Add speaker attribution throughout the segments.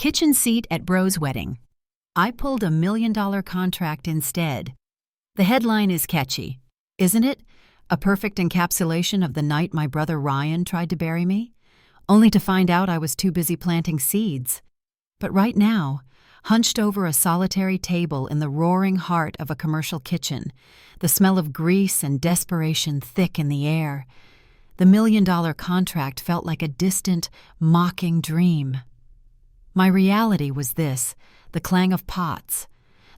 Speaker 1: Kitchen seat at bro's wedding. I pulled $1 million contract instead. The headline is catchy, isn't it? A perfect encapsulation of the night my brother Ryan tried to bury me, only to find out I was too busy planting seeds. But right now, hunched over a solitary table in the roaring heart of a commercial kitchen, the smell of grease and desperation thick in the air, the $1 million contract felt like a distant, mocking dream. My reality was this: the clang of pots,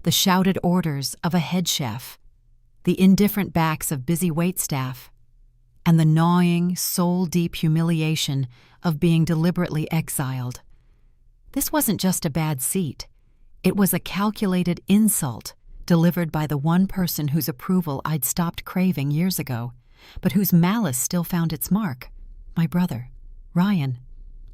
Speaker 1: the shouted orders of a head chef, the indifferent backs of busy waitstaff, and the gnawing, soul-deep humiliation of being deliberately exiled. This wasn't just a bad seat. It was a calculated insult delivered by the one person whose approval I'd stopped craving years ago, but whose malice still found its mark: my brother, Ryan,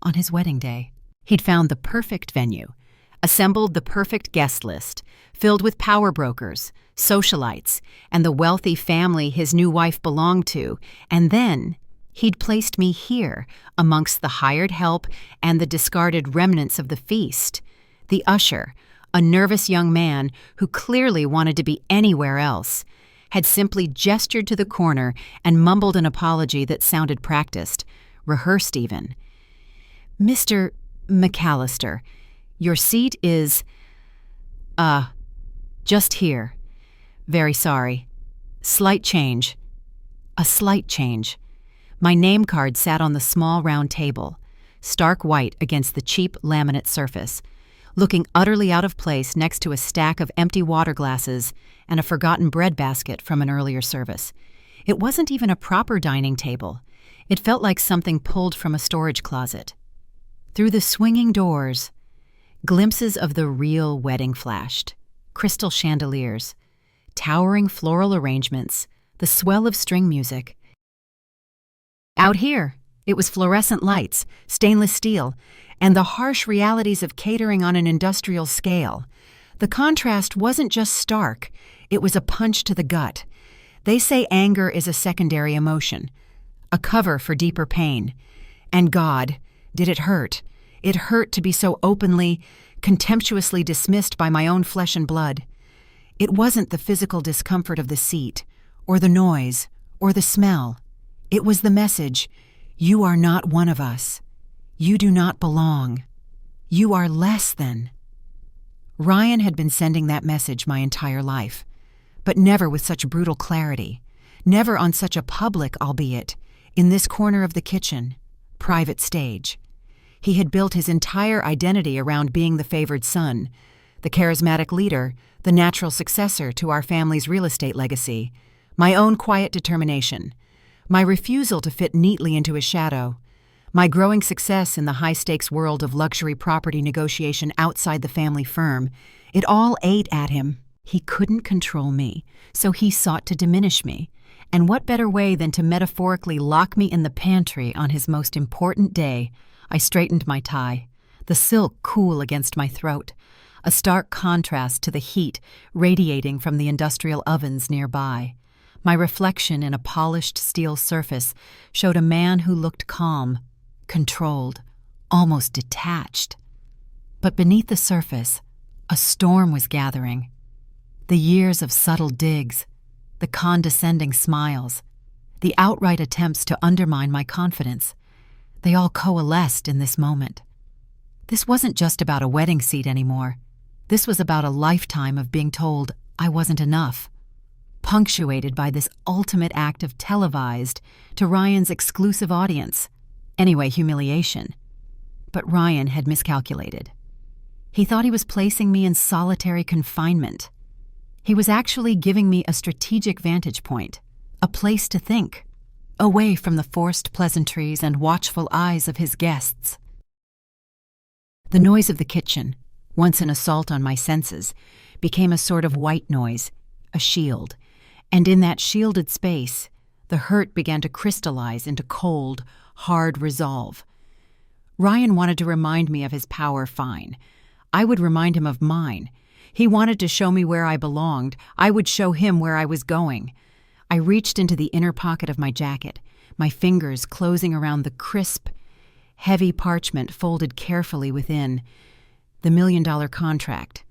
Speaker 1: on his wedding day. He'd found the perfect venue, assembled the perfect guest list, filled with power brokers, socialites, and the wealthy family his new wife belonged to, and then he'd placed me here amongst the hired help and the discarded remnants of the feast. The usher, a nervous young man who clearly wanted to be anywhere else, had simply gestured to the corner and mumbled an apology that sounded practiced, rehearsed even. "Mr. McAllister, your seat is, just here. Very sorry. Slight change. A slight change." My name card sat on the small round table, stark white against the cheap laminate surface, looking utterly out of place next to a stack of empty water glasses and a forgotten bread basket from an earlier service. It wasn't even a proper dining table. It felt like something pulled from a storage closet. Through the swinging doors, glimpses of the real wedding flashed: crystal chandeliers, towering floral arrangements, the swell of string music. Out here, it was fluorescent lights, stainless steel, and the harsh realities of catering on an industrial scale. The contrast wasn't just stark, it was a punch to the gut. They say anger is a secondary emotion, a cover for deeper pain. And God, did it hurt? It hurt to be so openly, contemptuously dismissed by my own flesh and blood. It wasn't the physical discomfort of the seat, or the noise, or the smell. It was the message: you are not one of us. You do not belong. You are less than. Ryan had been sending that message my entire life, but never with such brutal clarity, never on such a public, albeit, in this corner of the kitchen, private stage. He had built his entire identity around being the favored son, the charismatic leader, the natural successor to our family's real estate legacy, my own quiet determination, my refusal to fit neatly into his shadow, my growing success in the high-stakes world of luxury property negotiation outside the family firm. It all ate at him. He couldn't control me, so he sought to diminish me. And what better way than to metaphorically lock me in the pantry on his most important day? I straightened my tie, the silk cool against my throat, a stark contrast to the heat radiating from the industrial ovens nearby. My reflection in a polished steel surface showed a man who looked calm, controlled, almost detached. But beneath the surface, a storm was gathering. The years of subtle digs, the condescending smiles, the outright attempts to undermine my confidence, they all coalesced in this moment. This wasn't just about a wedding seat anymore. This was about a lifetime of being told I wasn't enough, punctuated by this ultimate act of televised, to Ryan's exclusive audience, anyway, humiliation. But Ryan had miscalculated. He thought he was placing me in solitary confinement. He was actually giving me a strategic vantage point, a place to think, away from the forced pleasantries and watchful eyes of his guests. The noise of the kitchen, once an assault on my senses, became a sort of white noise, a shield, and in that shielded space, the hurt began to crystallize into cold, hard resolve. Ryan wanted to remind me of his power, fine. I would remind him of mine. He wanted to show me where I belonged. I would show him where I was going. I reached into the inner pocket of my jacket, my fingers closing around the crisp, heavy parchment folded carefully within. the $1 million contract.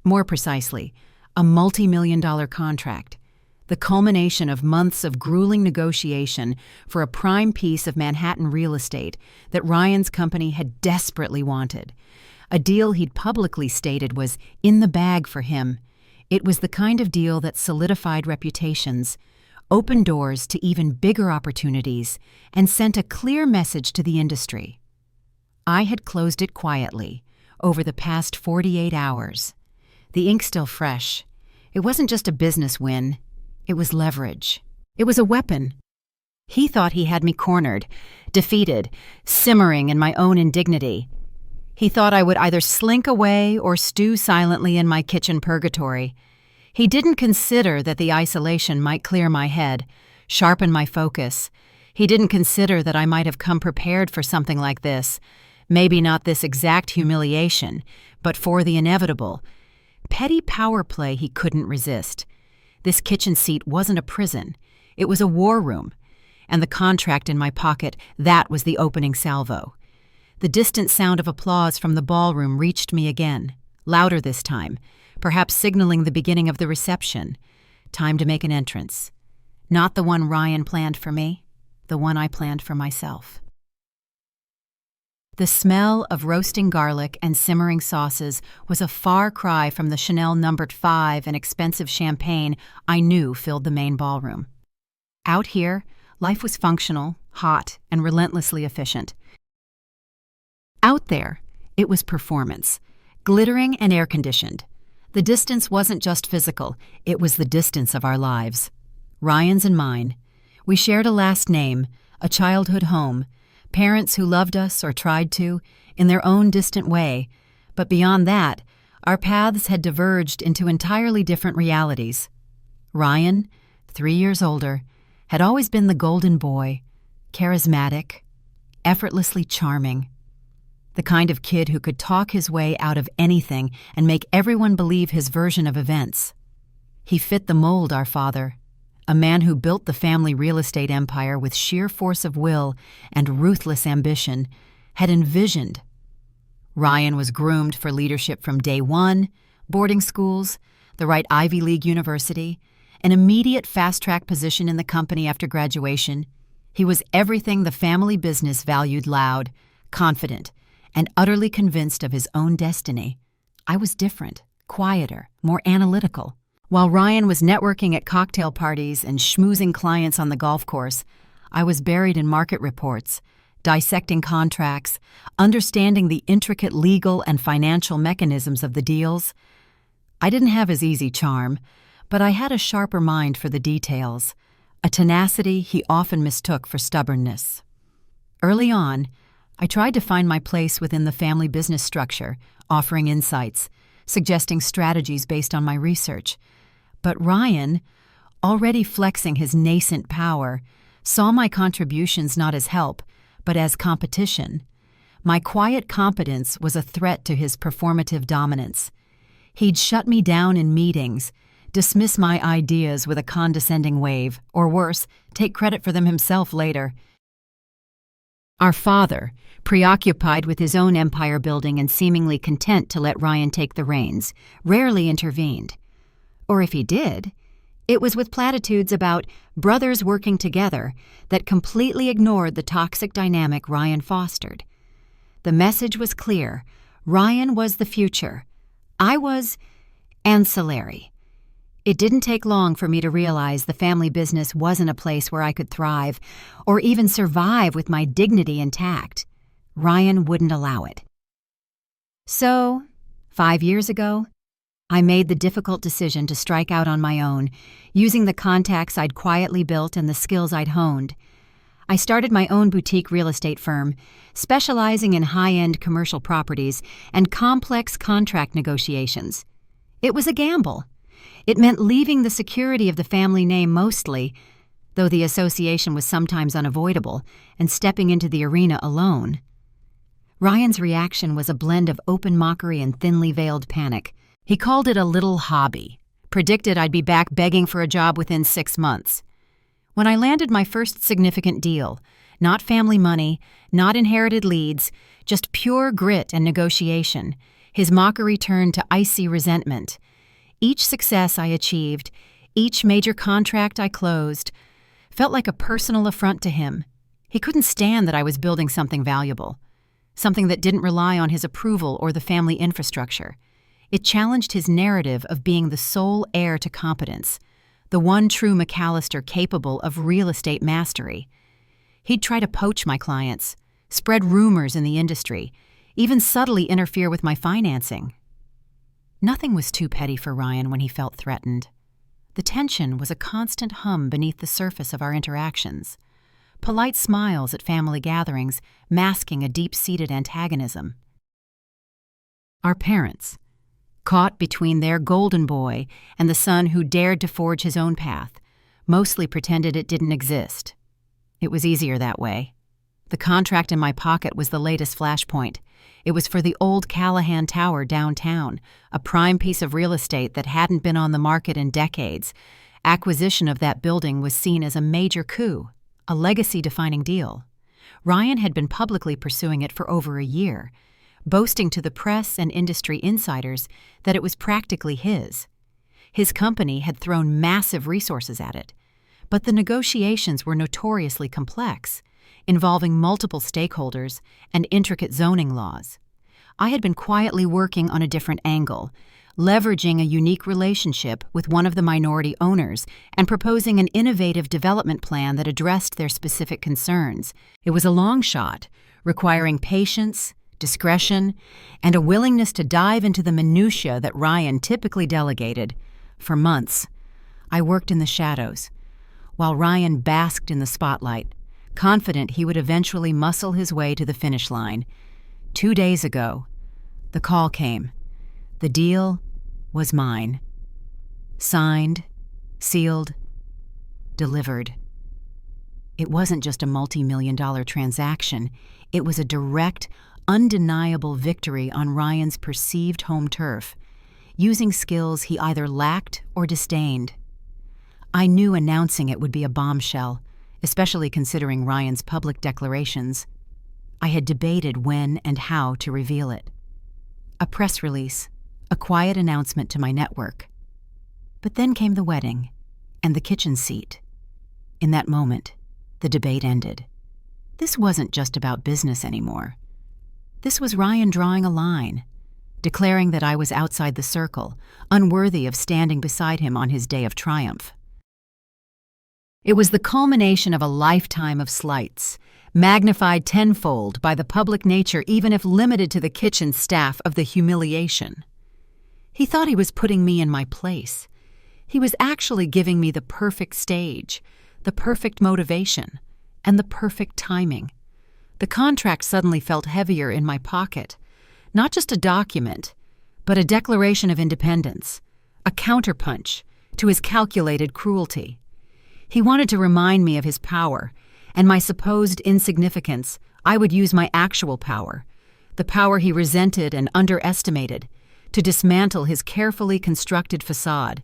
Speaker 1: More precisely, a multi-million-dollar contract, the culmination of months of grueling negotiation for a prime piece of Manhattan real estate that Ryan's company had desperately wanted. A deal he'd publicly stated was in the bag for him. It was the kind of deal that solidified reputations, opened doors to even bigger opportunities, and sent a clear message to the industry. I had closed it quietly, over the past 48 hours. The ink still fresh. It wasn't just a business win. It was leverage. It was a weapon. He thought he had me cornered, defeated, simmering in my own indignity. He thought I would either slink away or stew silently in my kitchen purgatory. He didn't consider that the isolation might clear my head, sharpen my focus. He didn't consider that I might have come prepared for something like this. Maybe not this exact humiliation, but for the inevitable. Petty power play he couldn't resist. This kitchen seat wasn't a prison. It was a war room. And the contract in my pocket, that was the opening salvo. The distant sound of applause from the ballroom reached me again, louder this time, perhaps signaling the beginning of the reception. Time to make an entrance. Not the one Ryan planned for me, the one I planned for myself. The smell of roasting garlic and simmering sauces was a far cry from the Chanel No. 5 and expensive champagne I knew filled the main ballroom. Out here, life was functional, hot, and relentlessly efficient. Out there, it was performance, glittering and air-conditioned. The distance wasn't just physical, it was the distance of our lives. Ryan's and mine. We shared a last name, a childhood home, parents who loved us or tried to, in their own distant way, but beyond that, our paths had diverged into entirely different realities. Ryan, 3 years older, had always been the golden boy, charismatic, effortlessly charming. The kind of kid who could talk his way out of anything and make everyone believe his version of events. He fit the mold, our father, a man who built the family real estate empire with sheer force of will and ruthless ambition, had envisioned. Ryan was groomed for leadership from day one, boarding schools, the right Ivy League university, an immediate fast-track position in the company after graduation. He was everything the family business valued: loud, confident, and utterly convinced of his own destiny. I was different, quieter, more analytical. While Ryan was networking at cocktail parties and schmoozing clients on the golf course, I was buried in market reports, dissecting contracts, understanding the intricate legal and financial mechanisms of the deals. I didn't have his easy charm, but I had a sharper mind for the details, a tenacity he often mistook for stubbornness. Early on, I tried to find my place within the family business structure, offering insights, suggesting strategies based on my research. But Ryan, already flexing his nascent power, saw my contributions not as help, but as competition. My quiet competence was a threat to his performative dominance. He'd shut me down in meetings, dismiss my ideas with a condescending wave, or worse, take credit for them himself later. Our father, preoccupied with his own empire building and seemingly content to let Ryan take the reins, rarely intervened. Or if he did, it was with platitudes about brothers working together that completely ignored the toxic dynamic Ryan fostered. The message was clear: Ryan was the future. I was ancillary. It didn't take long for me to realize the family business wasn't a place where I could thrive or even survive with my dignity intact. Ryan wouldn't allow it. So, 5 years ago, I made the difficult decision to strike out on my own, using the contacts I'd quietly built and the skills I'd honed. I started my own boutique real estate firm, specializing in high-end commercial properties and complex contract negotiations. It was a gamble. It meant leaving the security of the family name mostly, though the association was sometimes unavoidable, and stepping into the arena alone. Ryan's reaction was a blend of open mockery and thinly veiled panic. He called it a little hobby, predicted I'd be back begging for a job within 6 months. When I landed my first significant deal, not family money, not inherited leads, just pure grit and negotiation, His mockery turned to icy resentment. Each success I achieved, each major contract I closed, felt like a personal affront to him. He couldn't stand that I was building something valuable, something that didn't rely on his approval or the family infrastructure. It challenged his narrative of being the sole heir to competence, the one true McAllister capable of real estate mastery. He'd try to poach my clients, spread rumors in the industry, even subtly interfere with my financing. Nothing was too petty for Ryan when he felt threatened. The tension was a constant hum beneath the surface of our interactions, polite smiles at family gatherings masking a deep-seated antagonism. Our parents, caught between their golden boy and the son who dared to forge his own path, mostly pretended it didn't exist. It was easier that way. The contract in my pocket was the latest flashpoint. It was for the old Callahan Tower downtown, a prime piece of real estate that hadn't been on the market in decades. Acquisition of that building was seen as a major coup, a legacy-defining deal. Ryan had been publicly pursuing it for over a year, boasting to the press and industry insiders that it was practically his. His company had thrown massive resources at it, but the negotiations were notoriously complex, involving multiple stakeholders and intricate zoning laws. I had been quietly working on a different angle, leveraging a unique relationship with one of the minority owners and proposing an innovative development plan that addressed their specific concerns. It was a long shot, requiring patience, discretion, and a willingness to dive into the minutiae that Ryan typically delegated. For months, I worked in the shadows, while Ryan basked in the spotlight, confident he would eventually muscle his way to the finish line. 2 days ago, the call came. The deal was mine. Signed, sealed, delivered. It wasn't just a multi-million-dollar transaction. It was a direct, undeniable victory on Ryan's perceived home turf, using skills he either lacked or disdained. I knew announcing it would be a bombshell, especially considering Ryan's public declarations. I had debated when and how to reveal it. A press release, a quiet announcement to my network. But then came the wedding and the kitchen seat. In that moment, the debate ended. This wasn't just about business anymore. This was Ryan drawing a line, declaring that I was outside the circle, unworthy of standing beside him on his day of triumph. It was the culmination of a lifetime of slights, magnified tenfold by the public nature even if limited to the kitchen staff of the humiliation. He thought he was putting me in my place. He was actually giving me the perfect stage, the perfect motivation, and the perfect timing. The contract suddenly felt heavier in my pocket, not just a document, but a declaration of independence, a counterpunch to his calculated cruelty. He wanted to remind me of his power, and my supposed insignificance. I would use my actual power, the power he resented and underestimated, to dismantle his carefully constructed facade.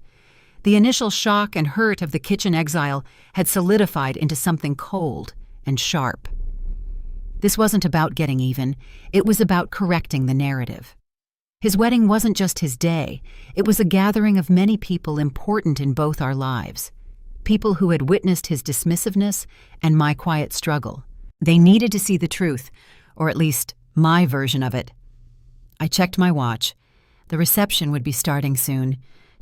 Speaker 1: The initial shock and hurt of the kitchen exile had solidified into something cold and sharp. This wasn't about getting even, it was about correcting the narrative. His wedding wasn't just his day, it was a gathering of many people important in both our lives. People who had witnessed his dismissiveness and my quiet struggle. They needed to see the truth, or at least my version of it. I checked my watch. The reception would be starting soon.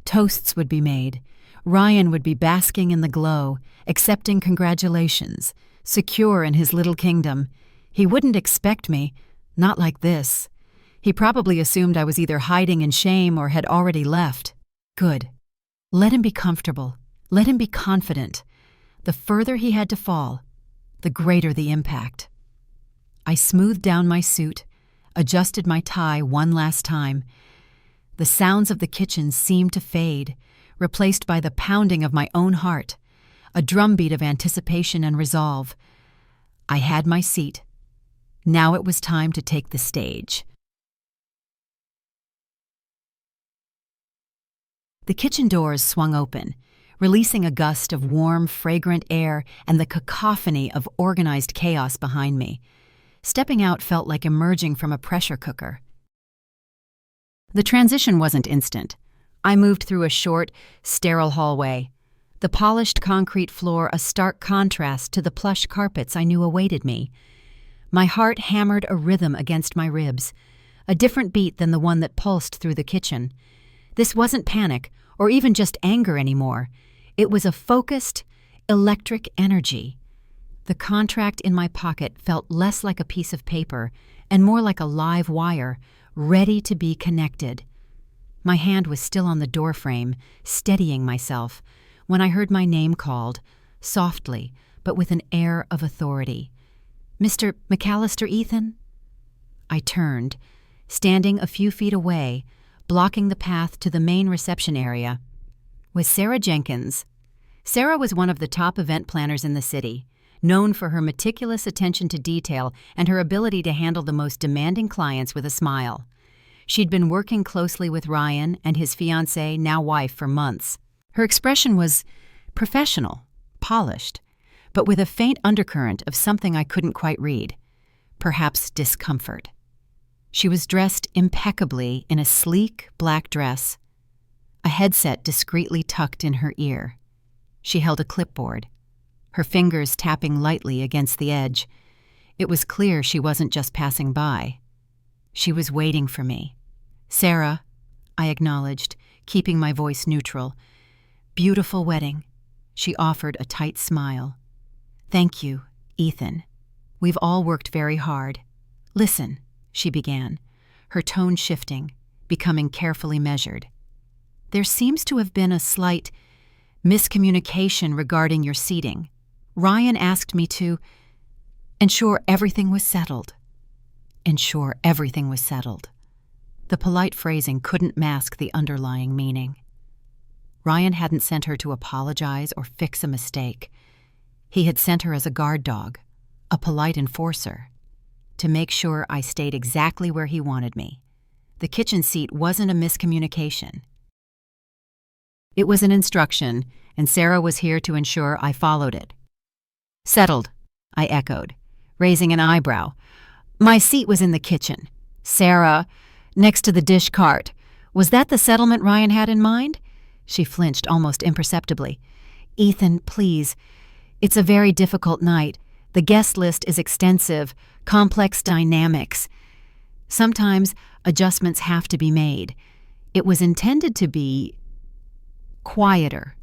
Speaker 1: Toasts would be made. Ryan would be basking in the glow, accepting congratulations, secure in his little kingdom. He wouldn't expect me, not like this. He probably assumed I was either hiding in shame or had already left. Good. Let him be comfortable. Let him be confident. The further he had to fall, the greater the impact. I smoothed down my suit, adjusted my tie one last time. The sounds of the kitchen seemed to fade, replaced by the pounding of my own heart, a drumbeat of anticipation and resolve. I had my seat. Now it was time to take the stage. The kitchen doors swung open, releasing a gust of warm, fragrant air and the cacophony of organized chaos behind me. Stepping out felt like emerging from a pressure cooker. The transition wasn't instant. I moved through a short, sterile hallway, the polished concrete floor a stark contrast to the plush carpets I knew awaited me. My heart hammered a rhythm against my ribs, a different beat than the one that pulsed through the kitchen. This wasn't panic or even just anger anymore. It was a focused, electric energy. The contract in my pocket felt less like a piece of paper and more like a live wire, ready to be connected. My hand was still on the doorframe, steadying myself, when I heard my name called, softly, but with an air of authority. "Mr. McAllister, Ethan?" I turned, standing a few feet away, blocking the path to the main reception area, was Sarah Jenkins. Sarah was one of the top event planners in the city, known for her meticulous attention to detail and her ability to handle the most demanding clients with a smile. She'd been working closely with Ryan and his fiancée, now wife, for months. Her expression was professional, polished, but with a faint undercurrent of something I couldn't quite read, perhaps discomfort. She was dressed impeccably in a sleek black dress, a headset discreetly tucked in her ear. She held a clipboard, her fingers tapping lightly against the edge. It was clear she wasn't just passing by. She was waiting for me. "Sarah," I acknowledged, keeping my voice neutral. "Beautiful wedding." She offered a tight smile. "Thank you, Ethan. We've all worked very hard. Listen," she began, her tone shifting, becoming carefully measured. "There seems to have been a slight miscommunication regarding your seating. Ryan asked me to ensure everything was settled." Ensure everything was settled. The polite phrasing couldn't mask the underlying meaning. Ryan hadn't sent her to apologize or fix a mistake. He had sent her as a guard dog, a polite enforcer, to make sure I stayed exactly where he wanted me. The kitchen seat wasn't a miscommunication. It was an instruction, and Sarah was here to ensure I followed it. "Settled," I echoed, raising an eyebrow. "My seat was in the kitchen. Sarah, next to the dish cart. Was that the settlement Ryan had in mind?" She flinched almost imperceptibly. "Ethan, please. It's a very difficult night. The guest list is extensive, complex dynamics. Sometimes adjustments have to be made. It was intended to be quieter,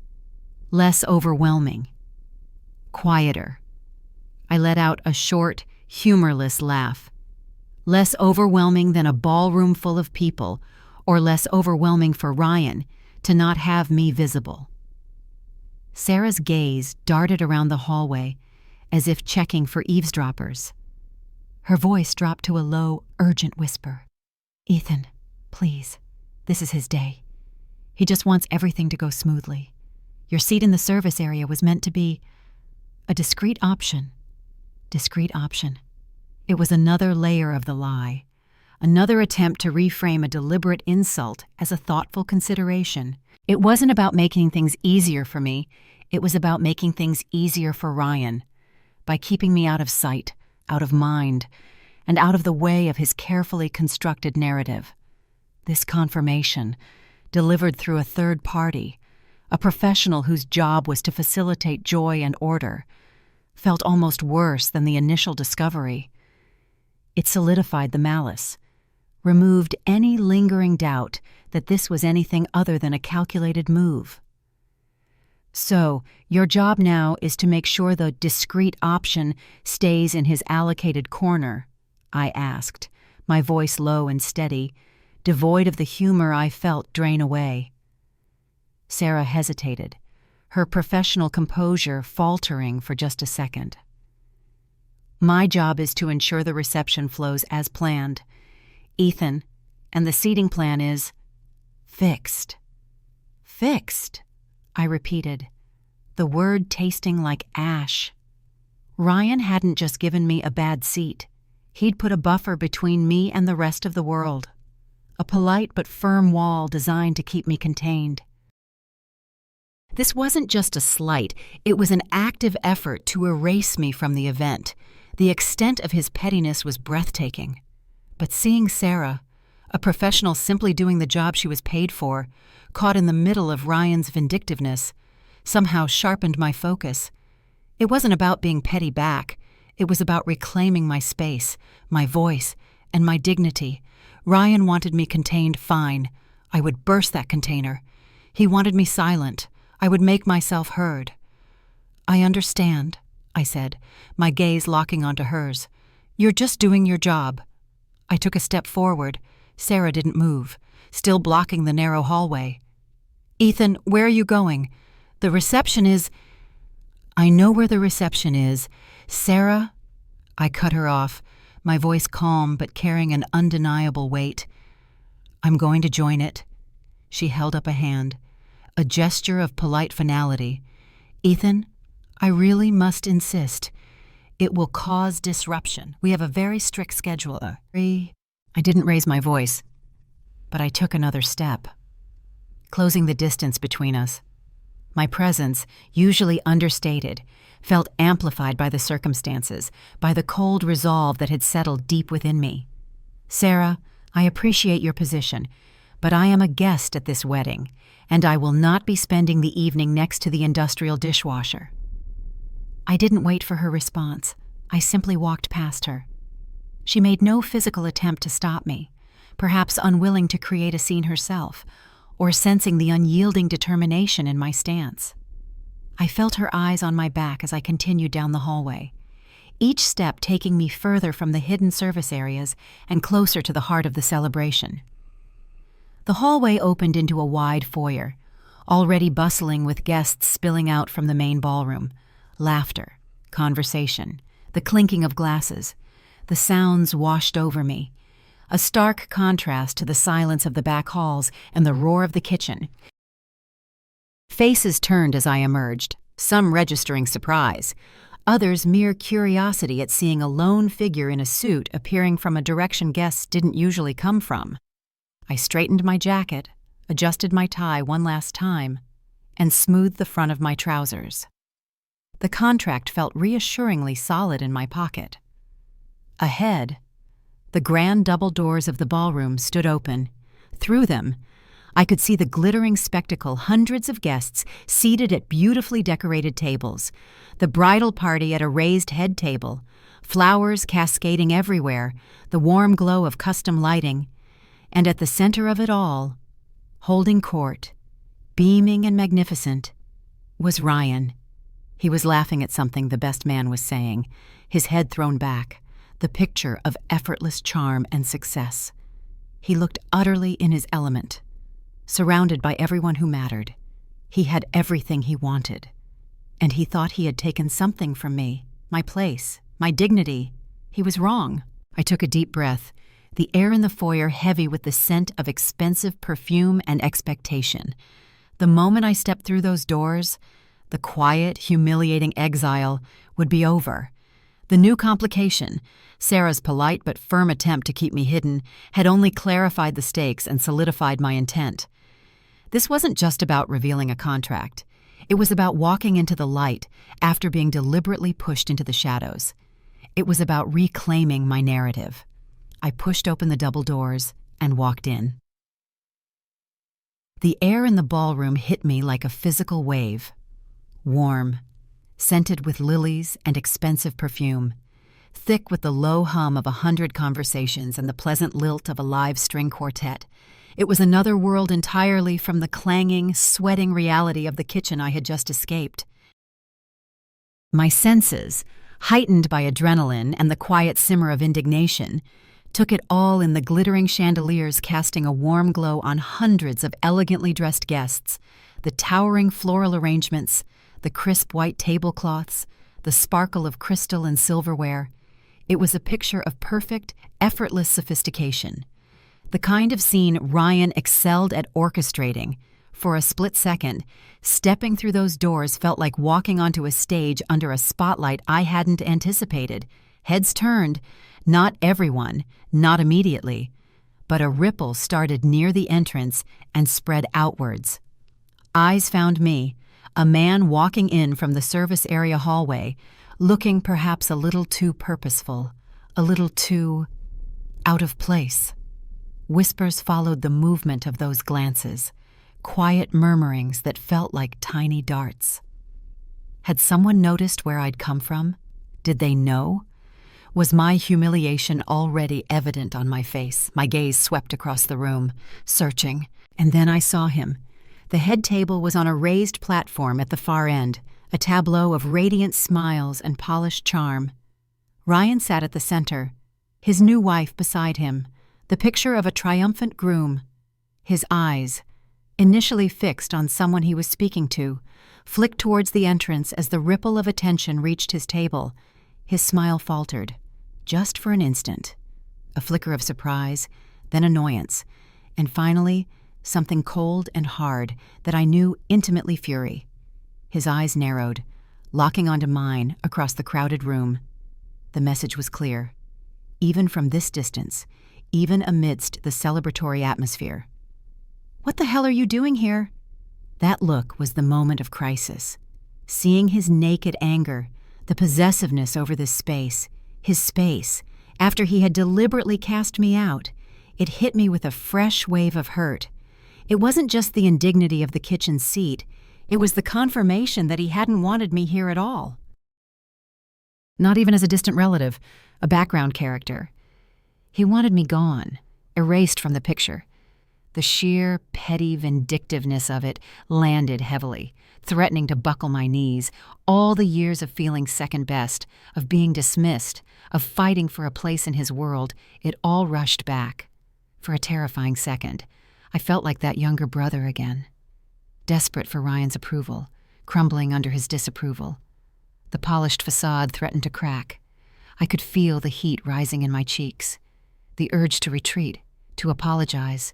Speaker 1: less overwhelming. Quieter." I let out a short, humorless laugh. Less overwhelming than a ballroom full of people, or less overwhelming for Ryan to not have me visible. Sarah's gaze darted around the hallway, as if checking for eavesdroppers. Her voice dropped to a low, urgent whisper. "Ethan, please, this is his day. He just wants everything to go smoothly. Your seat in the service area was meant to be a discreet option." Discreet option. It was another layer of the lie, another attempt to reframe a deliberate insult as a thoughtful consideration. It wasn't about making things easier for me, it was about making things easier for Ryan, by keeping me out of sight, out of mind, and out of the way of his carefully constructed narrative. This confirmation, delivered through a third party, a professional whose job was to facilitate joy and order, felt almost worse than the initial discovery. It solidified the malice, removed any lingering doubt that this was anything other than a calculated move. "So, your job now is to make sure the discreet option stays in his allocated corner?" I asked, my voice low and steady, devoid of the humor I felt drain away. Sarah hesitated, her professional composure faltering for just a second. "My job is to ensure the reception flows as planned, Ethan, and the seating plan is fixed." "Fixed," I repeated, the word tasting like ash. Ryan hadn't just given me a bad seat. He'd put a buffer between me and the rest of the world, a polite but firm wall designed to keep me contained. This wasn't just a slight, it was an active effort to erase me from the event. The extent of his pettiness was breathtaking. But seeing Sarah, A professional simply doing the job she was paid for, caught in the middle of Ryan's vindictiveness, somehow sharpened my focus. It wasn't about being petty back. It was about reclaiming my space, my voice, and my dignity. Ryan wanted me contained, fine. I would burst that container. He wanted me silent. I would make myself heard. "I understand," I said, my gaze locking onto hers. "You're just doing your job." I took a step forward. Sarah didn't move, still blocking the narrow hallway. "Ethan, where are you going? The reception is—" "I know where the reception is. Sarah—" I cut her off, my voice calm but carrying an undeniable weight. "I'm going to join it." She held up a hand, a gesture of polite finality. "Ethan, I really must insist. It will cause disruption. We have a very strict schedule." I didn't raise my voice, but I took another step, closing the distance between us. My presence, usually understated, felt amplified by the circumstances, by the cold resolve that had settled deep within me. "Sarah, I appreciate your position, but I am a guest at this wedding, and I will not be spending the evening next to the industrial dishwasher." I didn't wait for her response. I simply walked past her. She made no physical attempt to stop me, perhaps unwilling to create a scene herself, or sensing the unyielding determination in my stance. I felt her eyes on my back as I continued down the hallway, each step taking me further from the hidden service areas and closer to the heart of the celebration. The hallway opened into a wide foyer, already bustling with guests spilling out from the main ballroom. Laughter, conversation, the clinking of glasses. The sounds washed over me, a stark contrast to the silence of the back halls and the roar of the kitchen. Faces turned as I emerged, some registering surprise, others mere curiosity at seeing a lone figure in a suit appearing from a direction guests didn't usually come from. I straightened my jacket, adjusted my tie one last time, and smoothed the front of my trousers. The contract felt reassuringly solid in my pocket. Ahead, the grand double doors of the ballroom stood open. Through them, I could see the glittering spectacle, hundreds of guests seated at beautifully decorated tables, the bridal party at a raised head table, flowers cascading everywhere, the warm glow of custom lighting, and at the center of it all, holding court, beaming and magnificent, was Ryan. He was laughing at something the best man was saying, his head thrown back, the picture of effortless charm and success. He looked utterly in his element, surrounded by everyone who mattered. He had everything he wanted, and he thought he had taken something from me, my place, my dignity. He was wrong. I took a deep breath, the air in the foyer heavy with the scent of expensive perfume and expectation. The moment I stepped through those doors, the quiet, humiliating exile would be over. The new complication, Sarah's polite but firm attempt to keep me hidden, had only clarified the stakes and solidified my intent. This wasn't just about revealing a contract. It was about walking into the light after being deliberately pushed into the shadows. It was about reclaiming my narrative. I pushed open the double doors and walked in. The air in the ballroom hit me like a physical wave. Warm, scented with lilies and expensive perfume, thick with the low hum of 100 conversations and the pleasant lilt of a live string quartet. It was another world entirely from the clanging, sweating reality of the kitchen I had just escaped. My senses, heightened by adrenaline and the quiet simmer of indignation, took it all in the glittering chandeliers casting a warm glow on hundreds of elegantly dressed guests, the towering floral arrangements, the crisp white tablecloths, the sparkle of crystal and silverware. It was a picture of perfect, effortless sophistication. The kind of scene Ryan excelled at orchestrating. For a split second, stepping through those doors felt like walking onto a stage under a spotlight I hadn't anticipated. Heads turned, not everyone, not immediately, but a ripple started near the entrance and spread outwards. Eyes found me, a man walking in from the service area hallway, looking perhaps a little too purposeful, a little too out of place. Whispers followed the movement of those glances, quiet murmurings that felt like tiny darts. Had someone noticed where I'd come from? Did they know? Was my humiliation already evident on my face? My gaze swept across the room, searching, and then I saw him. The head table was on a raised platform at the far end, a tableau of radiant smiles and polished charm. Ryan sat at the center, his new wife beside him, the picture of a triumphant groom. His eyes, initially fixed on someone he was speaking to, flicked towards the entrance as the ripple of attention reached his table. His smile faltered, just for an instant. A flicker of surprise, then annoyance, and finally, something cold and hard that I knew intimately fury. His eyes narrowed, locking onto mine across the crowded room. The message was clear. Even from this distance, even amidst the celebratory atmosphere. "What the hell are you doing here?" That look was the moment of crisis. Seeing his naked anger, the possessiveness over this space, his space, after he had deliberately cast me out, it hit me with a fresh wave of hurt. It wasn't just the indignity of the kitchen seat, it was the confirmation that he hadn't wanted me here at all. Not even as a distant relative, a background character. He wanted me gone, erased from the picture. The sheer, petty vindictiveness of it landed heavily, threatening to buckle my knees. All the years of feeling second best, of being dismissed, of fighting for a place in his world, it all rushed back. For a terrifying second, I felt like that younger brother again. Desperate for Ryan's approval, crumbling under his disapproval. The polished facade threatened to crack. I could feel the heat rising in my cheeks, the urge to retreat, to apologize,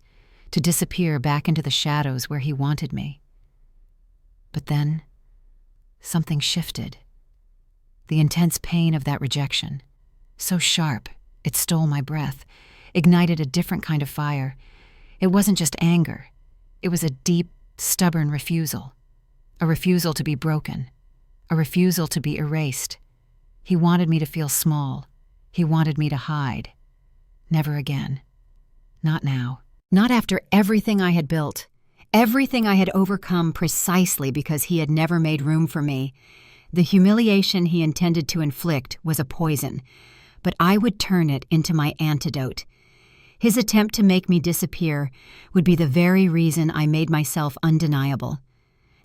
Speaker 1: to disappear back into the shadows where he wanted me. But then, something shifted. The intense pain of that rejection, so sharp, it stole my breath, ignited a different kind of fire. It wasn't just anger. It was a deep, stubborn refusal. A refusal to be broken. A refusal to be erased. He wanted me to feel small. He wanted me to hide. Never again. Not now. Not after everything I had built. Everything I had overcome precisely because he had never made room for me. The humiliation he intended to inflict was a poison, but I would turn it into my antidote. His attempt to make me disappear would be the very reason I made myself undeniable.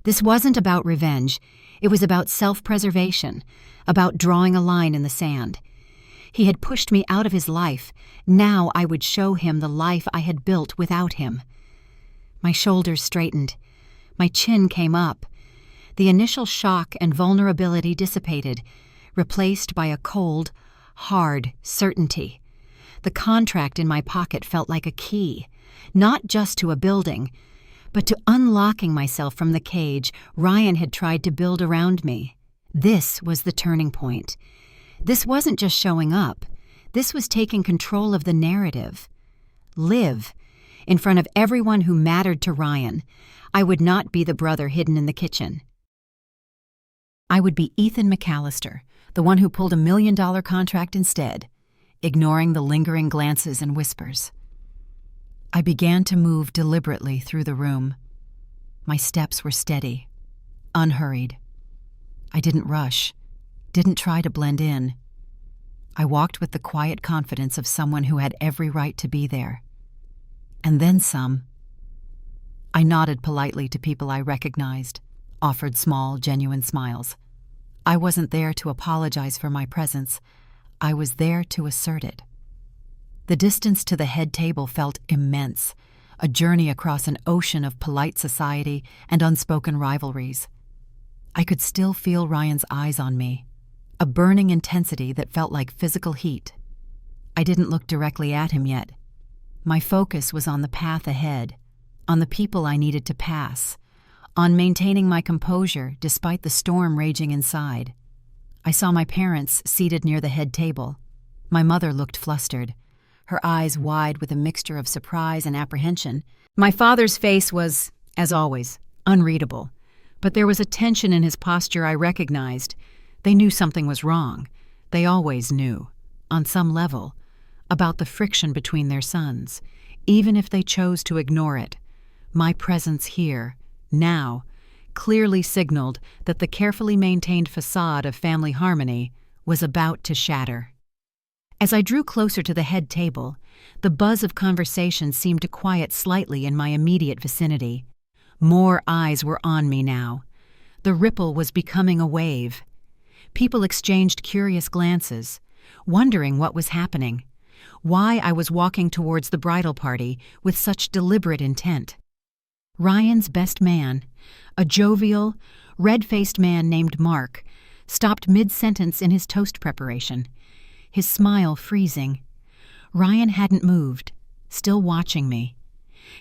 Speaker 1: This wasn't about revenge. It was about self-preservation, about drawing a line in the sand. He had pushed me out of his life. Now I would show him the life I had built without him. My shoulders straightened. My chin came up. The initial shock and vulnerability dissipated, replaced by a cold, hard certainty. The contract in my pocket felt like a key, not just to a building, but to unlocking myself from the cage Ryan had tried to build around me. This was the turning point. This wasn't just showing up. This was taking control of the narrative. Live. In front of everyone who mattered to Ryan, I would not be the brother hidden in the kitchen. I would be Ethan McAllister, the one who pulled $1 million contract instead, ignoring the lingering glances and whispers. I began to move deliberately through the room. My steps were steady, unhurried. I didn't rush, didn't try to blend in. I walked with the quiet confidence of someone who had every right to be there. And then some. I nodded politely to people I recognized, offered small, genuine smiles. I wasn't there to apologize for my presence. I was there to assert it. The distance to the head table felt immense, a journey across an ocean of polite society and unspoken rivalries. I could still feel Ryan's eyes on me, a burning intensity that felt like physical heat. I didn't look directly at him yet. My focus was on the path ahead, on the people I needed to pass, on maintaining my composure despite the storm raging inside. I saw my parents seated near the head table. My mother looked flustered, her eyes wide with a mixture of surprise and apprehension. My father's face was, as always, unreadable, but there was a tension in his posture I recognized. They knew something was wrong. They always knew, on some level, about the friction between their sons, even if they chose to ignore it. My presence here, now, clearly signaled that the carefully maintained facade of family harmony was about to shatter. As I drew closer to the head table, the buzz of conversation seemed to quiet slightly in my immediate vicinity. More eyes were on me now. The ripple was becoming a wave. People exchanged curious glances, wondering what was happening, why I was walking towards the bridal party with such deliberate intent. Ryan's best man, a jovial, red-faced man named Mark, stopped mid-sentence in his toast preparation, his smile freezing. Ryan hadn't moved, still watching me.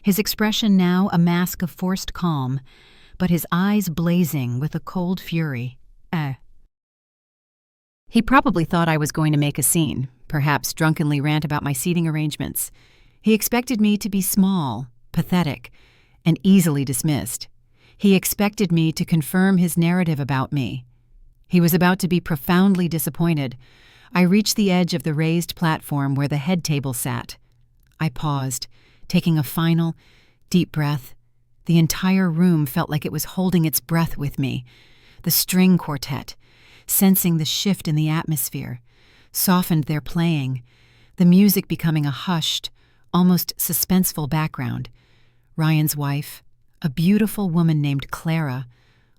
Speaker 1: His expression now a mask of forced calm, but his eyes blazing with a cold fury. He probably thought I was going to make a scene, perhaps drunkenly rant about my seating arrangements. He expected me to be small, pathetic, and easily dismissed. He expected me to confirm his narrative about me. He was about to be profoundly disappointed. I reached the edge of the raised platform where the head table sat. I paused, taking a final, deep breath. The entire room felt like it was holding its breath with me. The string quartet, sensing the shift in the atmosphere, softened their playing, the music becoming a hushed, almost suspenseful background. Ryan's wife, a beautiful woman named Clara,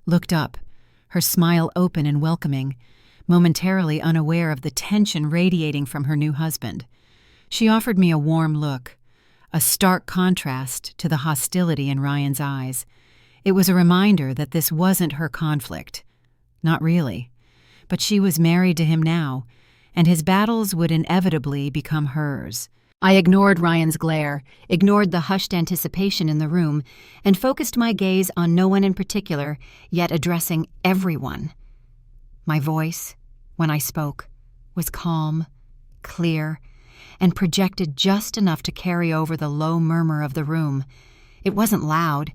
Speaker 1: looked up, her smile open and welcoming, momentarily unaware of the tension radiating from her new husband. She offered me a warm look, a stark contrast to the hostility in Ryan's eyes. It was a reminder that this wasn't her conflict. Not really. But she was married to him now, and his battles would inevitably become hers. I ignored Ryan's glare, ignored the hushed anticipation in the room, and focused my gaze on no one in particular, yet addressing everyone. My voice, when I spoke, was calm, clear, and projected just enough to carry over the low murmur of the room. It wasn't loud,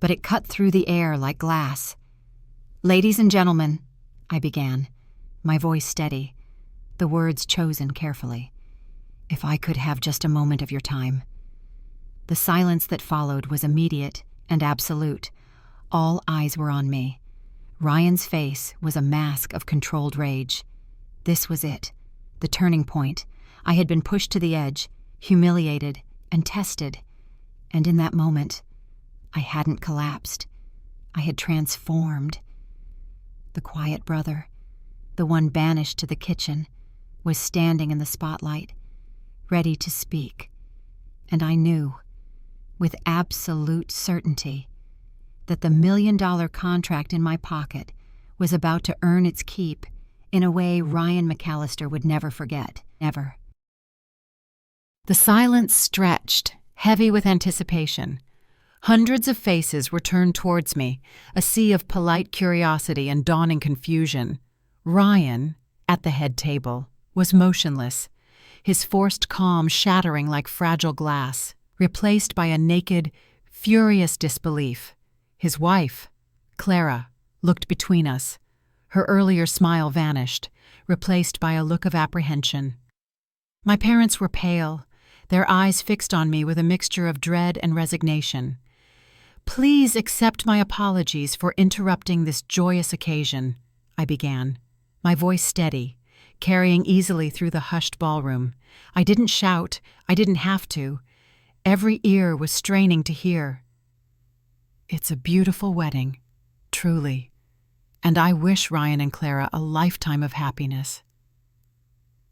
Speaker 1: but it cut through the air like glass. "Ladies and gentlemen," I began, my voice steady, the words chosen carefully. "If I could have just a moment of your time." The silence that followed was immediate and absolute. All eyes were on me. Ryan's face was a mask of controlled rage. This was it, the turning point. I had been pushed to the edge, humiliated and tested. And in that moment, I hadn't collapsed. I had transformed. The quiet brother, the one banished to the kitchen, was standing in the spotlight, ready to speak. And I knew, with absolute certainty, that the $1 million contract in my pocket was about to earn its keep in a way Ryan McAllister would never forget, never. The silence stretched, heavy with anticipation. Hundreds of faces were turned towards me, a sea of polite curiosity and dawning confusion. Ryan, at the head table, was motionless, his forced calm shattering like fragile glass, replaced by a naked, furious disbelief. His wife, Clara, looked between us. Her earlier smile vanished, replaced by a look of apprehension. My parents were pale, their eyes fixed on me with a mixture of dread and resignation. "Please accept my apologies for interrupting this joyous occasion," I began, my voice steady, carrying easily through the hushed ballroom. I didn't shout, I didn't have to. Every ear was straining to hear. "It's a beautiful wedding, truly, and I wish Ryan and Clara a lifetime of happiness."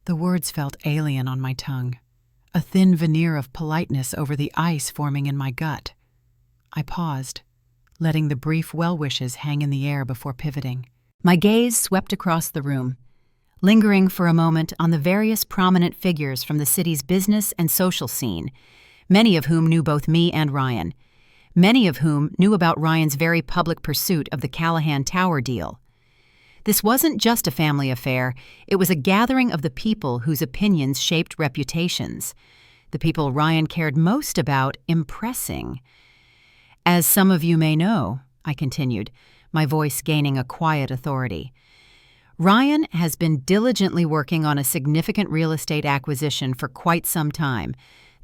Speaker 1: The words felt alien on my tongue, a thin veneer of politeness over the ice forming in my gut. I paused, letting the brief well-wishes hang in the air before pivoting. My gaze swept across the room, lingering for a moment on the various prominent figures from the city's business and social scene, many of whom knew both me and Ryan, many of whom knew about Ryan's very public pursuit of the Callahan Tower deal. This wasn't just a family affair, it was a gathering of the people whose opinions shaped reputations, the people Ryan cared most about impressing. "As some of you may know," I continued, my voice gaining a quiet authority, "Ryan has been diligently working on a significant real estate acquisition for quite some time.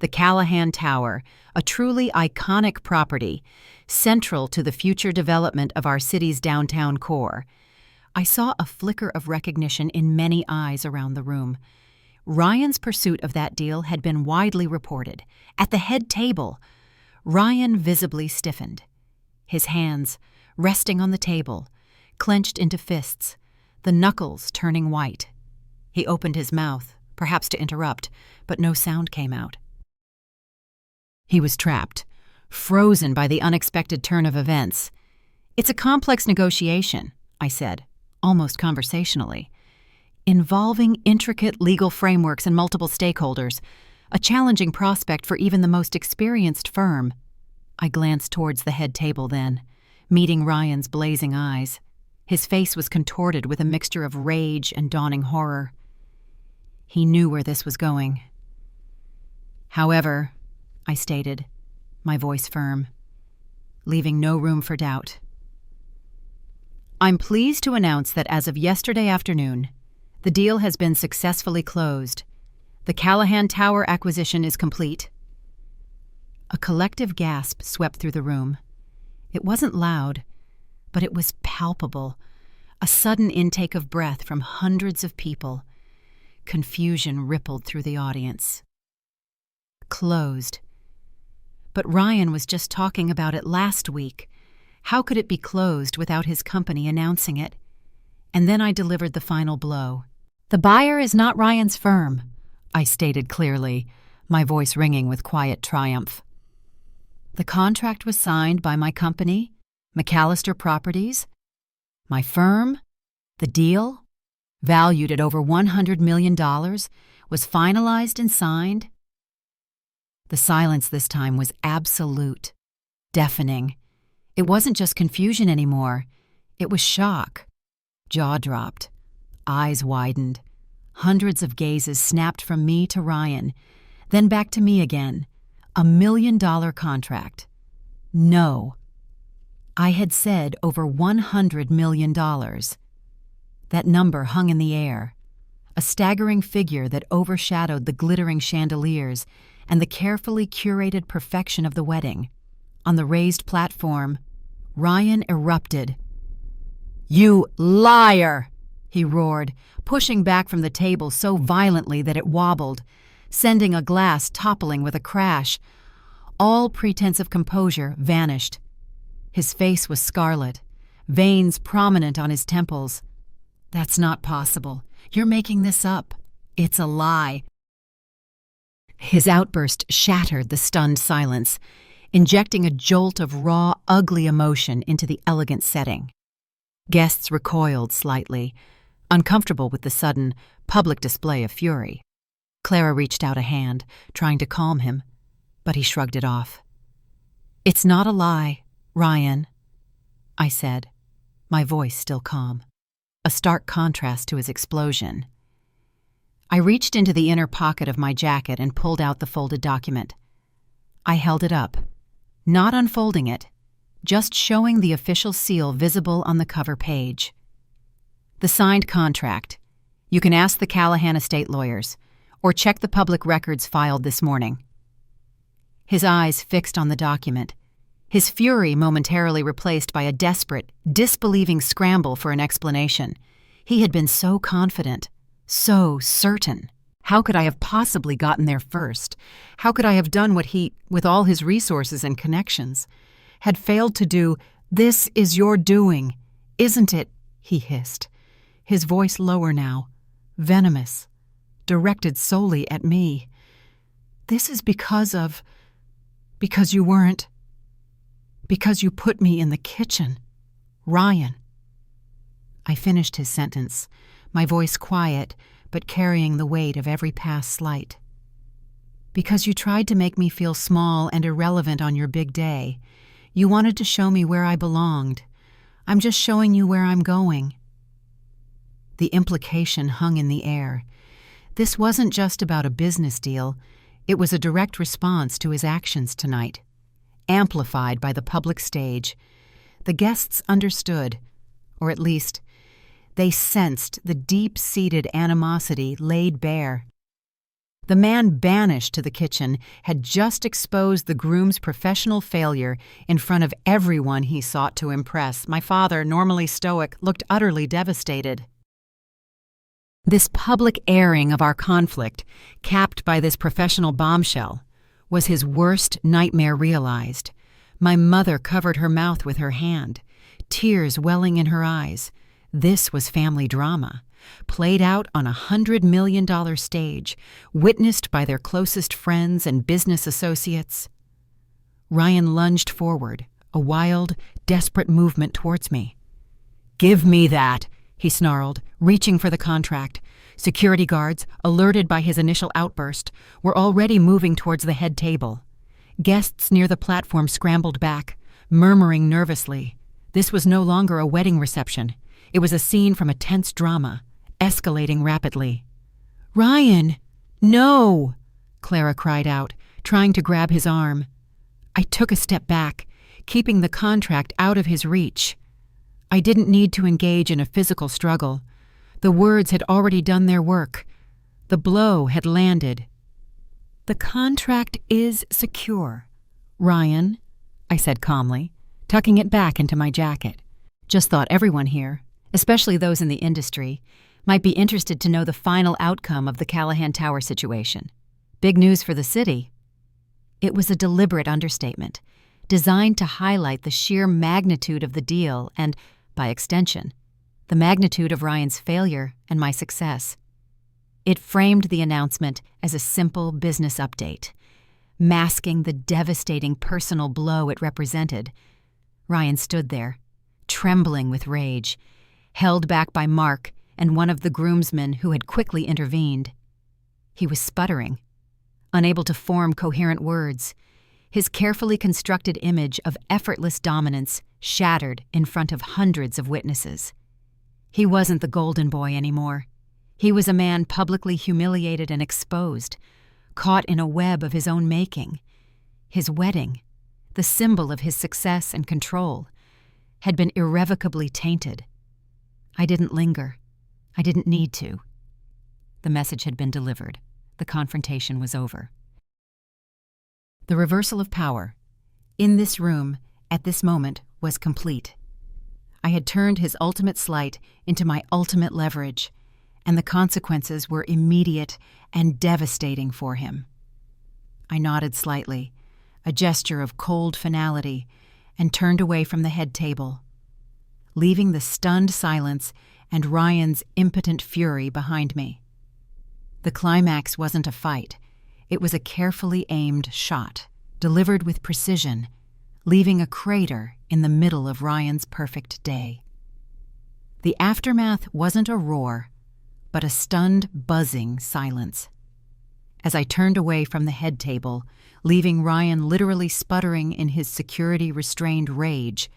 Speaker 1: the Callahan Tower, a truly iconic property, central to the future development of our city's downtown core. I saw a flicker of recognition in many eyes around the room. Ryan's pursuit of that deal had been widely reported. At the head table, Ryan visibly stiffened. His hands, resting on the table, clenched into fists, the knuckles turning white. He opened his mouth, perhaps to interrupt, but no sound came out. He was trapped, frozen by the unexpected turn of events. "It's a complex negotiation," I said, almost conversationally, "involving intricate legal frameworks and multiple stakeholders, a challenging prospect for even the most experienced firm." I glanced towards the head table then, meeting Ryan's blazing eyes. His face was contorted with a mixture of rage and dawning horror. He knew where this was going. "However," I stated, my voice firm, leaving no room for doubt, "I'm pleased to announce that as of yesterday afternoon, the deal has been successfully closed. The Callahan Tower acquisition is complete." A collective gasp swept through the room. It wasn't loud, but it was palpable, a sudden intake of breath from hundreds of people. Confusion rippled through the audience. Closed. But Ryan was just talking about it last week. How could it be closed without his company announcing it? And then I delivered the final blow. "The buyer is not Ryan's firm," I stated clearly, my voice ringing with quiet triumph. "The contract was signed by my company, McAllister Properties. My firm, the deal, valued at over $100 million, was finalized and signed." The silence this time was absolute, deafening. It wasn't just confusion anymore. It was shock. Jaw dropped. Eyes widened. Hundreds of gazes snapped from me to Ryan, then back to me again. $1 million contract. No. I had said over $100 million. That number hung in the air, a staggering figure that overshadowed the glittering chandeliers and the carefully curated perfection of the wedding. On the raised platform, Ryan erupted. "You liar!" he roared, pushing back from the table so violently that it wobbled, sending a glass toppling with a crash. All pretense of composure vanished. His face was scarlet, veins prominent on his temples. "That's not possible. You're making this up. It's a lie." His outburst shattered the stunned silence, injecting a jolt of raw, ugly emotion into the elegant setting. Guests recoiled slightly, uncomfortable with the sudden, public display of fury. Clara reached out a hand, trying to calm him, but he shrugged it off. "It's not a lie, Ryan," I said, my voice still calm, a stark contrast to his explosion. I reached into the inner pocket of my jacket and pulled out the folded document. I held it up, not unfolding it, just showing the official seal visible on the cover page. "The signed contract. You can ask the Callahan estate lawyers, or check the public records filed this morning." His eyes fixed on the document, his fury momentarily replaced by a desperate, disbelieving scramble for an explanation. He had been so confident, so certain. How could I have possibly gotten there first? How could I have done what he, with all his resources and connections, had failed to do? "This is your doing, isn't it?" he hissed, his voice lower now, venomous, directed solely at me. "This is because you weren't. Because you put me in the kitchen, Ryan." I finished his sentence, my voice quiet, but carrying the weight of every past slight. "Because you tried to make me feel small and irrelevant on your big day. You wanted to show me where I belonged. I'm just showing you where I'm going." The implication hung in the air. This wasn't just about a business deal. It was a direct response to his actions tonight, amplified by the public stage. The guests understood, or at least, they sensed the deep-seated animosity laid bare. The man banished to the kitchen had just exposed the groom's professional failure in front of everyone he sought to impress. My father, normally stoic, looked utterly devastated. This public airing of our conflict, capped by this professional bombshell, was his worst nightmare realized. My mother covered her mouth with her hand, tears welling in her eyes. This was family drama, played out on $100 million stage, witnessed by their closest friends and business associates. Ryan lunged forward, a wild, desperate movement towards me. "Give me that," he snarled, reaching for the contract. Security guards, alerted by his initial outburst, were already moving towards the head table. Guests near the platform scrambled back, murmuring nervously. This was no longer a wedding reception. It was a scene from a tense drama, escalating rapidly. "Ryan, no!" Clara cried out, trying to grab his arm. I took a step back, keeping the contract out of his reach. I didn't need to engage in a physical struggle. The words had already done their work. The blow had landed. "The contract is secure, Ryan," I said calmly, tucking it back into my jacket. Just thought everyone here, especially those in the industry, might be interested to know the final outcome of the Callahan Tower situation. Big news for the city. It was a deliberate understatement, designed to highlight the sheer magnitude of the deal and, by extension, the magnitude of Ryan's failure and my success. It framed the announcement as a simple business update, masking the devastating personal blow it represented. Ryan stood there, trembling with rage, held back by Mark and one of the groomsmen who had quickly intervened. He was sputtering, unable to form coherent words, his carefully constructed image of effortless dominance shattered in front of hundreds of witnesses. He wasn't the golden boy anymore. He was a man publicly humiliated and exposed, caught in a web of his own making. His wedding, the symbol of his success and control, had been irrevocably tainted. I didn't linger. I didn't need to. The message had been delivered. The confrontation was over. The reversal of power, in this room, at this moment, was complete. I had turned his ultimate slight into my ultimate leverage, and the consequences were immediate and devastating for him. I nodded slightly, a gesture of cold finality, and turned away from the head table, leaving the stunned silence and Ryan's impotent fury behind me. The climax wasn't a fight. It was a carefully aimed shot, delivered with precision, leaving a crater in the middle of Ryan's perfect day. The aftermath wasn't a roar, but a stunned, buzzing silence. As I turned away from the head table, leaving Ryan literally sputtering in his security-restrained rage,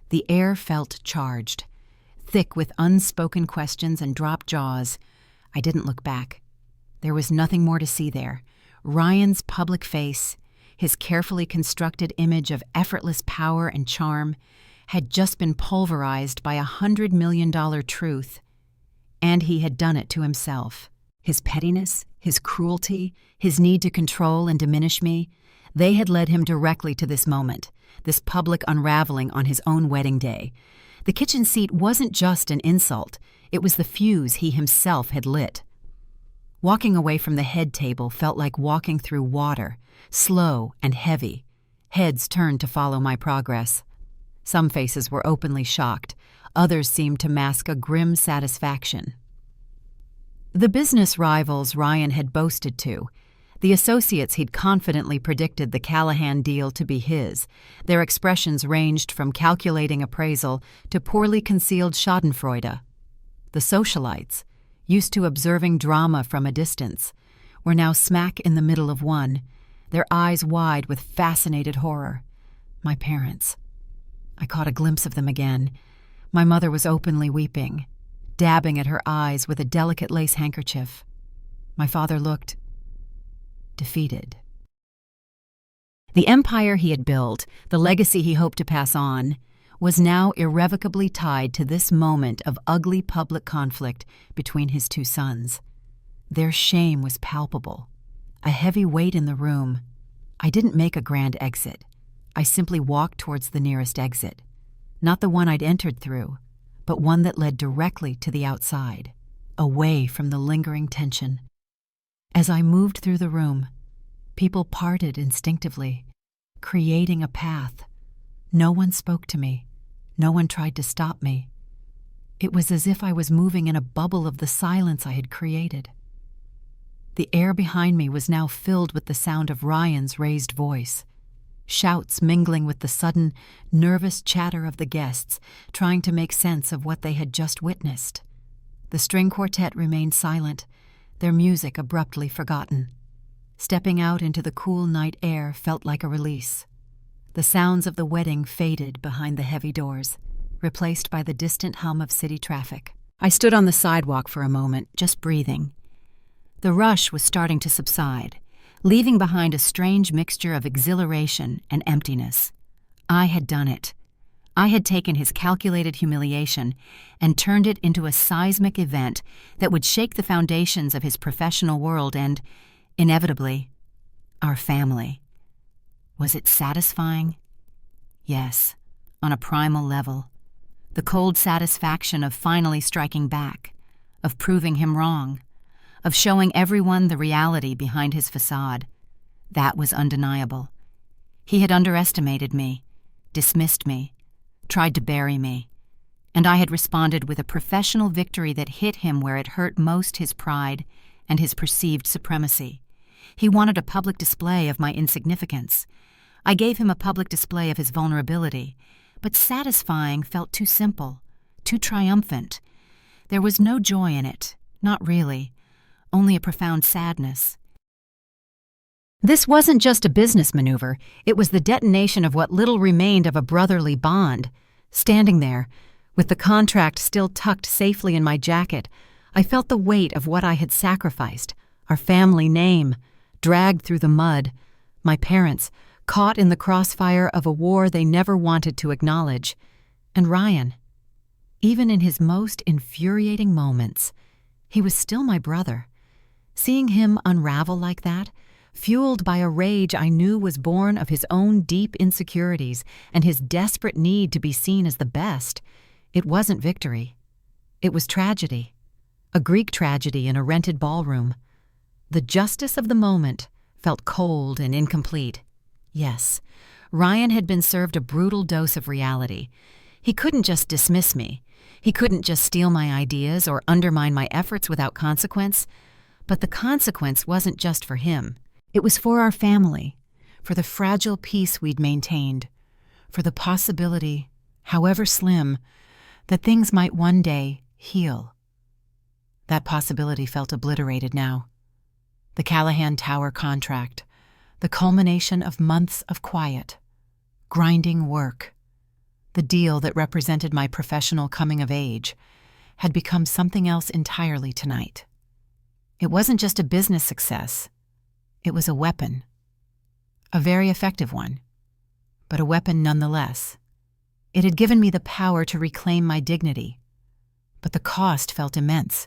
Speaker 1: the air felt charged, thick with unspoken questions and dropped jaws. I didn't look back. There was nothing more to see there. Ryan's public face, his carefully constructed image of effortless power and charm, had just been pulverized by $100 million truth, and he had done it to himself. His pettiness, his cruelty, his need to control and diminish me, they had led him directly to this moment, this public unraveling on his own wedding day. The kitchen seat wasn't just an insult, it was the fuse he himself had lit. Walking away from the head table felt like walking through water, slow and heavy. Heads turned to follow my progress. Some faces were openly shocked, others seemed to mask a grim satisfaction. The business rivals Ryan had boasted to, the associates he'd confidently predicted the Callahan deal to be his, their expressions ranged from calculating appraisal to poorly concealed schadenfreude. The socialites, used to observing drama from a distance, were now smack in the middle of one, their eyes wide with fascinated horror. My parents. I caught a glimpse of them again. My mother was openly weeping, dabbing at her eyes with a delicate lace handkerchief. My father looked defeated. The empire he had built, the legacy he hoped to pass on, was now irrevocably tied to this moment of ugly public conflict between his two sons. Their shame was palpable, a heavy weight in the room. I didn't make a grand exit. I simply walked towards the nearest exit. Not the one I'd entered through, but one that led directly to the outside, away from the lingering tension. As I moved through the room, people parted instinctively, creating a path. No one spoke to me. No one tried to stop me. It was as if I was moving in a bubble of the silence I had created. The air behind me was now filled with the sound of Ryan's raised voice, shouts mingling with the sudden, nervous chatter of the guests, trying to make sense of what they had just witnessed. The string quartet remained silent, their music abruptly forgotten. Stepping out into the cool night air felt like a release. The sounds of the wedding faded behind the heavy doors, replaced by the distant hum of city traffic. I stood on the sidewalk for a moment, just breathing. The rush was starting to subside, leaving behind a strange mixture of exhilaration and emptiness. I had done it. I had taken his calculated humiliation and turned it into a seismic event that would shake the foundations of his professional world and, inevitably, our family. Was it satisfying? Yes, on a primal level. The cold satisfaction of finally striking back, of proving him wrong, of showing everyone the reality behind his facade. That was undeniable. He had underestimated me, dismissed me, tried to bury me, and I had responded with a professional victory that hit him where it hurt most: his pride and his perceived supremacy. He wanted a public display of my insignificance. I gave him a public display of his vulnerability, but satisfying felt too simple, too triumphant. There was no joy in it, not really, only a profound sadness. This wasn't just a business maneuver, it was the detonation of what little remained of a brotherly bond. Standing there, with the contract still tucked safely in my jacket, I felt the weight of what I had sacrificed, our family name, dragged through the mud, my parents, caught in the crossfire of a war they never wanted to acknowledge, and Ryan. Even in his most infuriating moments, he was still my brother. Seeing him unravel like that, fueled by a rage I knew was born of his own deep insecurities and his desperate need to be seen as the best, it wasn't victory. It was tragedy. A Greek tragedy in a rented ballroom. The justice of the moment felt cold and incomplete. Yes, Ryan had been served a brutal dose of reality. He couldn't just dismiss me. He couldn't just steal my ideas or undermine my efforts without consequence. But the consequence wasn't just for him. It was for our family, for the fragile peace we'd maintained, for the possibility, however slim, that things might one day heal. That possibility felt obliterated now. The Callahan Tower contract, the culmination of months of quiet, grinding work, the deal that represented my professional coming of age, had become something else entirely tonight. It wasn't just a business success. It was a weapon. A very effective one, but a weapon nonetheless. It had given me the power to reclaim my dignity, but the cost felt immense.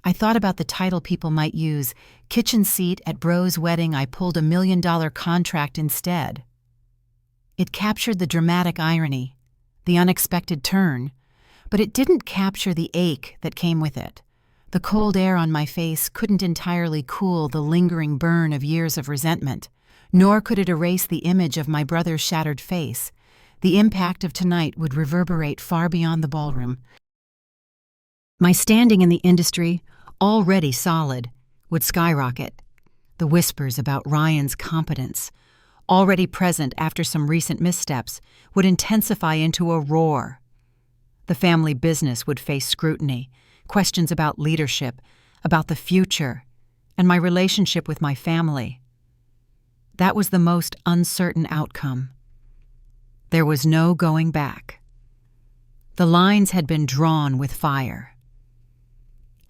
Speaker 1: I thought about the title people might use: kitchen seat at bro's wedding, I pulled $1 million contract instead. It captured the dramatic irony, the unexpected turn, but it didn't capture the ache that came with it. The cold air on my face couldn't entirely cool the lingering burn of years of resentment, nor could it erase the image of my brother's shattered face. The impact of tonight would reverberate far beyond the ballroom. My standing in the industry, already solid, would skyrocket. The whispers about Ryan's competence, already present after some recent missteps, would intensify into a roar. The family business would face scrutiny, questions about leadership, about the future, and my relationship with my family. That was the most uncertain outcome. There was no going back. The lines had been drawn with fire.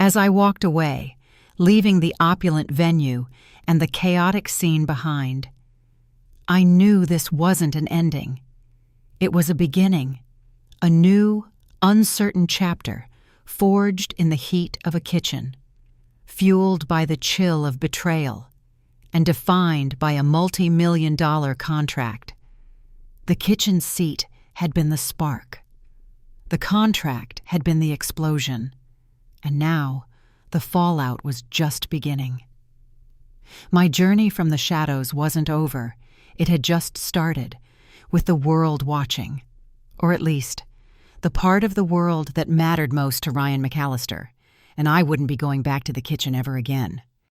Speaker 1: As I walked away, leaving the opulent venue and the chaotic scene behind, I knew this wasn't an ending. It was a beginning, a new, uncertain chapter forged in the heat of a kitchen, fueled by the chill of betrayal and defined by a multi-million-dollar contract. The kitchen seat had been the spark. The contract had been the explosion. And now, the fallout was just beginning. My journey from the shadows wasn't over. It had just started, with the world watching. Or at least, the part of the world that mattered most to Ryan McAllister, and I wouldn't be going back to the kitchen ever again.